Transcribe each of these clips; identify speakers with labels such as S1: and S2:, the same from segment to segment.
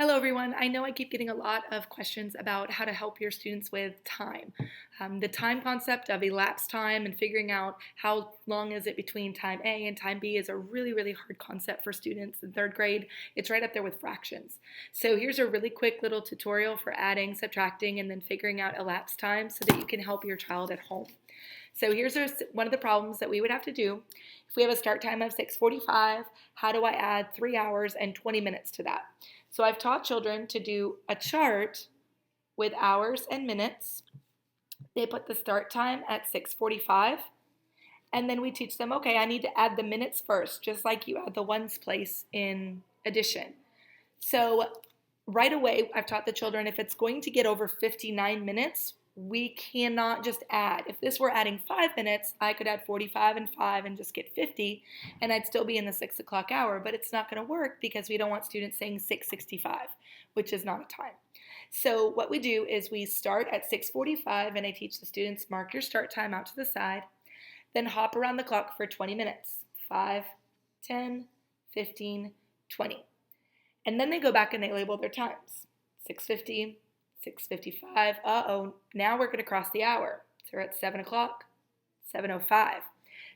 S1: Hello everyone. I know I keep getting a lot of questions about how to help your students with time. The time concept of elapsed time and figuring out how long is it between time A and time B is a really hard concept for students in third grade. It's right up there with fractions. So here's a really quick little tutorial for adding, subtracting, and then figuring out elapsed time so that you can help your child at home. So here's one of the problems that we would have to do. If we have a start time of 6:45, how do I add 3 hours and 20 minutes to that? So I've taught children to do a chart with hours and minutes. They put the start time at 6:45, and then we teach them, okay, I need to add the minutes first, just like you add the ones place in addition. So right away, I've taught the children if it's going to get over 59 minutes, we cannot just add. If this were adding 5 minutes, I could add 45 and 5 and just get 50, and I'd still be in the 6 o'clock hour, but it's not going to work because we don't want students saying 6:65, which is not a time. So what we do is we start at 6:45, and I teach the students, mark your start time out to the side, then hop around the clock for 20 minutes, 5, 10, 15, 20. And then they go back and they label their times, 6:50, 6:55, now we're going to cross the hour. So we're at 7 o'clock, 7:05.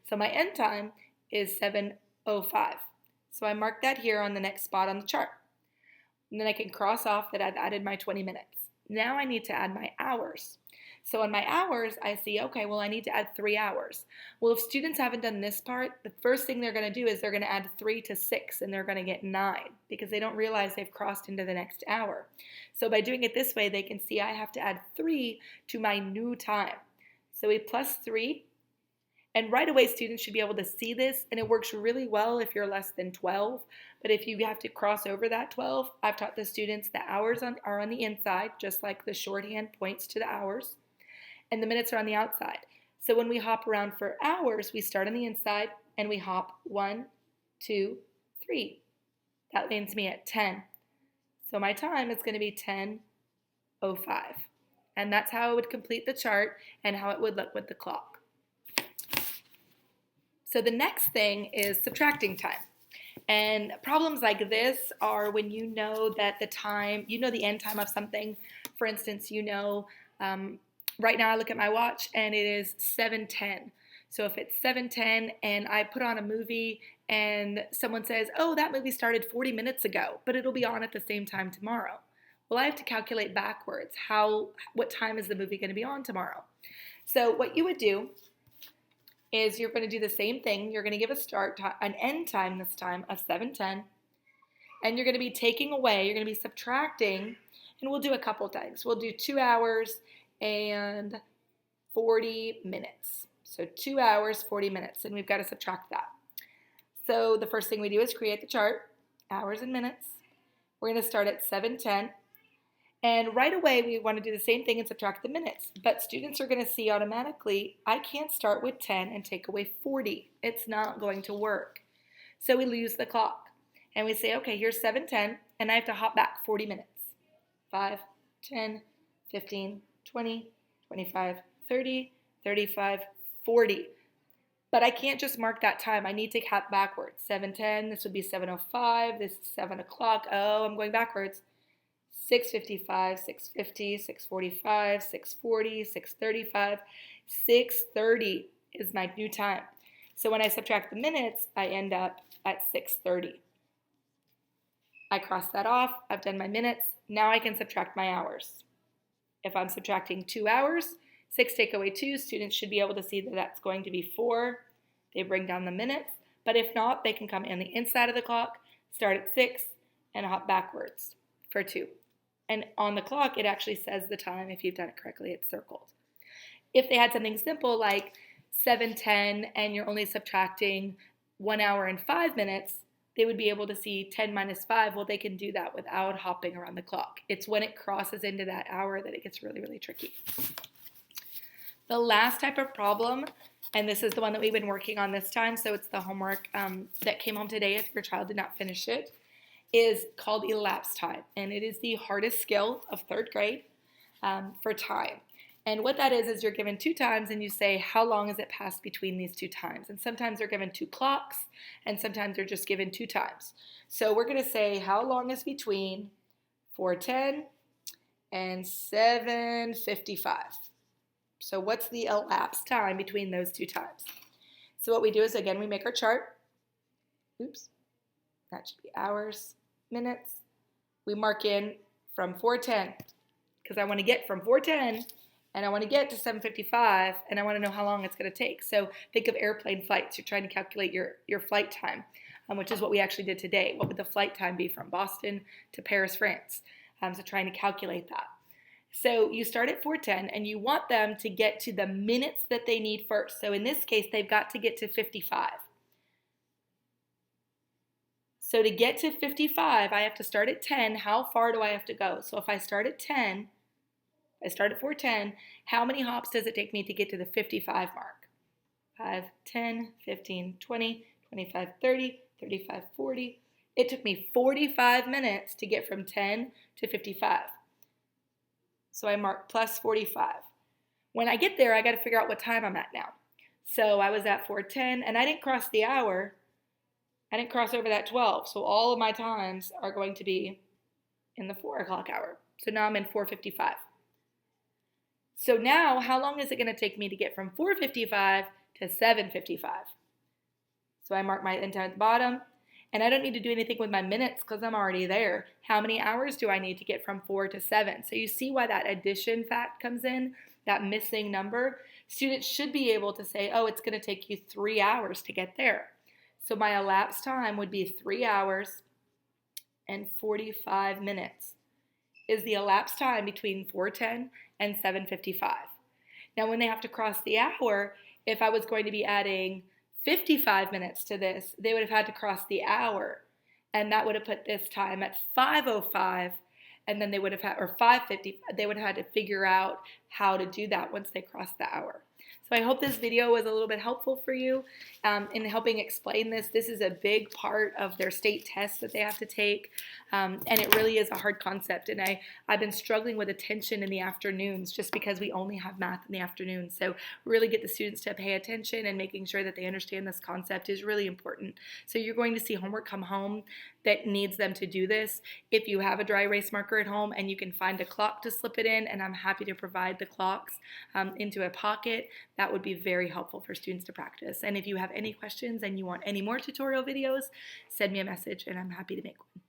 S1: So my end time is 7:05. So I mark that here on the next spot on the chart. And then I can cross off that I've added my 20 minutes. Now I need to add my hours. So on my hours, I see, okay, well, I need to add 3 hours. Well, if students haven't done this part, the first thing they're going to do is they're going to add 3 to 6, and they're going to get 9 because they don't realize they've crossed into the next hour. So by doing it this way, they can see I have to add 3 to my new time. So we plus 3, and right away students should be able to see this, and it works really well if you're less than 12. But if you have to cross over that 12, I've taught the students the hours are on the inside, just like the shorthand points to the hours, and the minutes are on the outside. So when we hop around for hours, we start on the inside and we hop 1, 2, 3. That lands me at 10. So my time is going to be 10:05. And that's how I would complete the chart and how it would look with the clock. So the next thing is subtracting time. And problems like this are when you know that the time, you know the end time of something. For instance, right now I look at my watch and it is 7:10. So if it's 7:10 and I put on a movie and someone says, oh, that movie started 40 minutes ago, but it'll be on at the same time tomorrow. Well, I have to calculate backwards. What time is the movie going to be on tomorrow? So what you would do is you're going to do the same thing. You're going to give an end time this time of 7:10, and you're going to be taking away, you're going to be subtracting, and we'll do a couple things. We'll do 2 hours and 40 minutes. So 2 hours, 40 minutes, and we've got to subtract that. So the first thing we do is create the chart, hours and minutes. We're going to start at 7:10, and right away we want to do the same thing and subtract the minutes. But students are going to see automatically, I can't start with 10 and take away 40. It's not going to work. So we lose the clock, and we say, okay, here's 7:10, and I have to hop back 40 minutes. 5, 10, 15, 20, 25, 30, 35, 40. But I can't just mark that time. I need to count backwards. 7:10, this would be 7:05, this is 7 o'clock. Oh, I'm going backwards. 6:55, 6:50, 6:45, 6:40, 6:35, 6:30 is my new time. So when I subtract the minutes, I end up at 6:30. I cross that off. I've done my minutes. Now I can subtract my hours. If I'm subtracting 2 hours, 6 take away 2, students should be able to see that that's going to be 4. They bring down the minutes, but if not, they can come in the inside of the clock, start at 6, and hop backwards for 2. And on the clock, it actually says the time. If you've done it correctly, it's circled. If they had something simple like 7:10 and you're only subtracting 1 hour and 5 minutes, they would be able to see 10 minus 5. Well, they can do that without hopping around the clock. It's when it crosses into that hour that it gets really tricky. The last type of problem, and this is the one that we've been working on this time, so it's the homework that came home today if your child did not finish it, is called elapsed time. And it is the hardest skill of third grade for time. And what that is you're given 2 times and you say, how long has it passed between these 2 times? And sometimes they're given 2 clocks and sometimes they're just given 2 times. So we're going to say how long is between 4:10, and 7:55. So what's the elapsed time between those two times? So what we do is, again, we make our chart. Oops, that should be hours, minutes. We mark in from 4:10 because I want to get from 4:10 and I want to get to 7:55 and I want to know how long it's going to take. So think of airplane flights. You're trying to calculate your flight time, which is what we actually did today. What would the flight time be from Boston to Paris, France? So trying to calculate that. So you start at 4:10 and you want them to get to the minutes that they need first. So in this case, they've got to get to 55. So to get to 55, I have to start at 10. How far do I have to go? So if I start at 10, I start at 4:10, how many hops does it take me to get to the 55 mark? 5, 10, 15, 20, 25, 30, 35, 40. It took me 45 minutes to get from 10 to 55. So I mark plus 45. When I get there, I got to figure out what time I'm at now. So I was at 4:10, and I didn't cross the hour. I didn't cross over that 12. So all of my times are going to be in the 4 o'clock hour. So now I'm in 4:55. So now, how long is it going to take me to get from 4:55 to 7:55? So I mark my end time at the bottom. And I don't need to do anything with my minutes because I'm already there. How many hours do I need to get from 4 to 7? So you see why that addition fact comes in, that missing number. Students should be able to say, oh, it's going to take you 3 hours to get there. So my elapsed time would be 3 hours and 45 minutes is the elapsed time between 4:10 and 7:55. Now when they have to cross the hour, if I was going to be adding 55 minutes to this, they would have had to cross the hour, and that would have put this time at 5:05, and then they would have had, or 5:50, they would have had to figure out how to do that once they crossed the hour. So I hope this video was a little bit helpful for you in helping explain this. This is a big part of their state test that they have to take, and it really is a hard concept. And I've been struggling with attention in the afternoons just because we only have math in the afternoon. So really get the students to pay attention, and making sure that they understand this concept is really important. So you're going to see homework come home that needs them to do this. If you have a dry erase marker at home and you can find a clock to slip it in, and I'm happy to provide the clocks into a pocket, that would be very helpful for students to practice. And if you have any questions and you want any more tutorial videos, send me a message and I'm happy to make one.